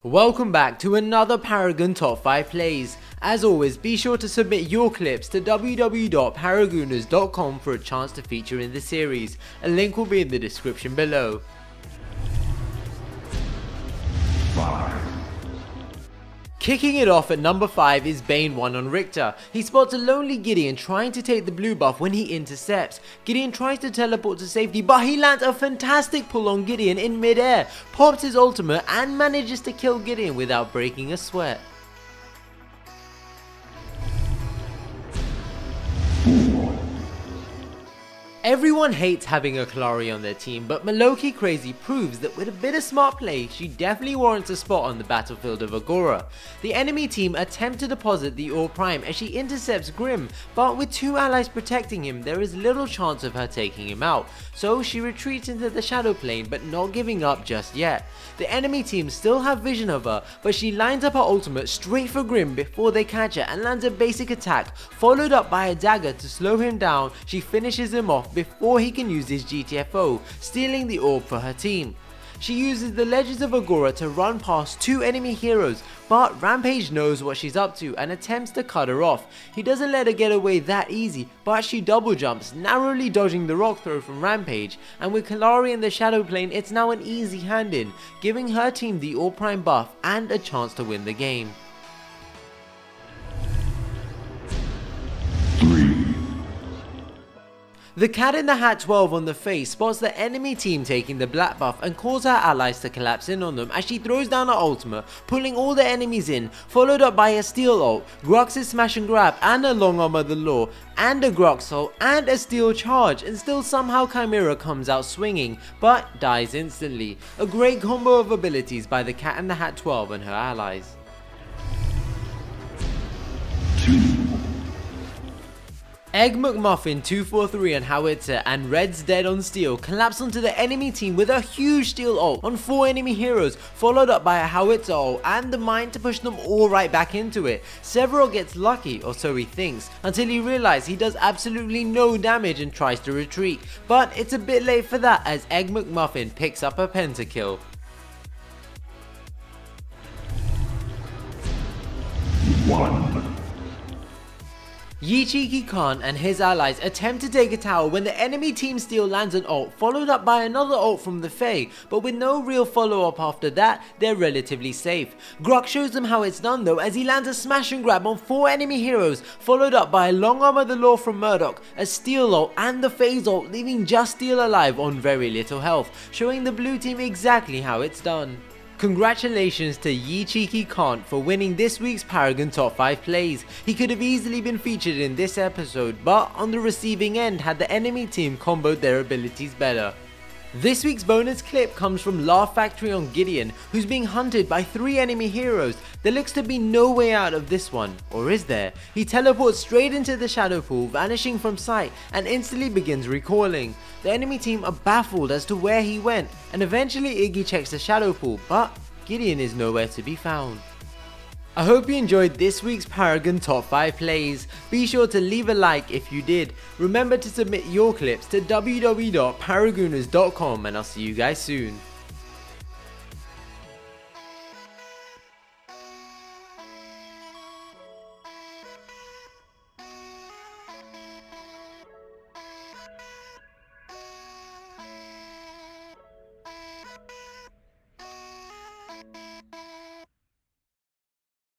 Welcome back to another Paragon Top 5 Plays. As always, be sure to submit your clips to www.paragooners.com for a chance to feature in the series. A link will be in the description below. Kicking it off at number 5 is Bane 1 on Riktor. He spots a lonely Gideon trying to take the blue buff when he intercepts. Gideon tries to teleport to safety, but he lands a fantastic pull on Gideon in mid-air, pops his ultimate and manages to kill Gideon without breaking a sweat. Everyone hates having a Kallari on their team, but MALOKI-CRAZY proves that with a bit of smart play, she definitely warrants a spot on the battlefield of Agora. The enemy team attempt to deposit the Orb Prime as she intercepts Grim, but with two allies protecting him, there is little chance of her taking him out, so she retreats into the shadow plane but not giving up just yet. The enemy team still have vision of her, but she lines up her ultimate straight for Grim before they catch her and lands a basic attack, followed up by a dagger to slow him down. She finishes him off before he can use his GTFO, stealing the orb for her team. She uses the Legends of Agora to run past two enemy heroes, but Rampage knows what she's up to and attempts to cut her off. He doesn't let her get away that easy, but she double jumps, narrowly dodging the rock throw from Rampage, and with Kallari in the shadow plane, it's now an easy hand in, giving her team the Orb Prime buff and a chance to win the game. The Cat in the Hat 12 on the face spots the enemy team taking the black buff and calls her allies to collapse in on them as she throws down her ultimate, pulling all the enemies in, followed up by a steel ult, Grux's smash and grab and a long arm of the law, and a Grux ult and a steel charge, and still somehow Chimera comes out swinging, but dies instantly. A great combo of abilities by the Cat in the Hat 12 and her allies. Egg McMuffin 243 on Howitzer and Red's Dead on Steel collapse onto the enemy team with a huge steel ult on 4 enemy heroes, followed up by a Howitzer ult and the mine to push them all right back into it. Several gets lucky, or so he thinks, until he realizes he does absolutely no damage and tries to retreat, but it's a bit late for that as Egg McMuffin picks up a pentakill. Cant and his allies attempt to take a tower when the enemy team steal lands an ult, followed up by another ult from the Fae, but with no real follow up after that, they're relatively safe. Grux shows them how it's done though as he lands a smash and grab on 4 enemy heroes, followed up by a long arm of the law from Murdoch, a steel ult and the Fae's ult, leaving just Steel alive on very little health, showing the blue team exactly how it's done. Congratulations to Cant for winning this week's Paragon Top 5 Plays. He could have easily been featured in this episode, but on the receiving end had the enemy team comboed their abilities better. This week's bonus clip comes from laughfactory on Gideon, who's being hunted by 3 enemy heroes. There looks to be no way out of this one, or is there? He teleports straight into the shadow pool, vanishing from sight, and instantly begins recoiling. The enemy team are baffled as to where he went, and eventually Iggy checks the shadow pool, but Gideon is nowhere to be found. I hope you enjoyed this week's Paragon Top 5 Plays. Be sure to leave a like if you did. Remember to submit your clips to www.paragooners.com and I'll see you guys soon.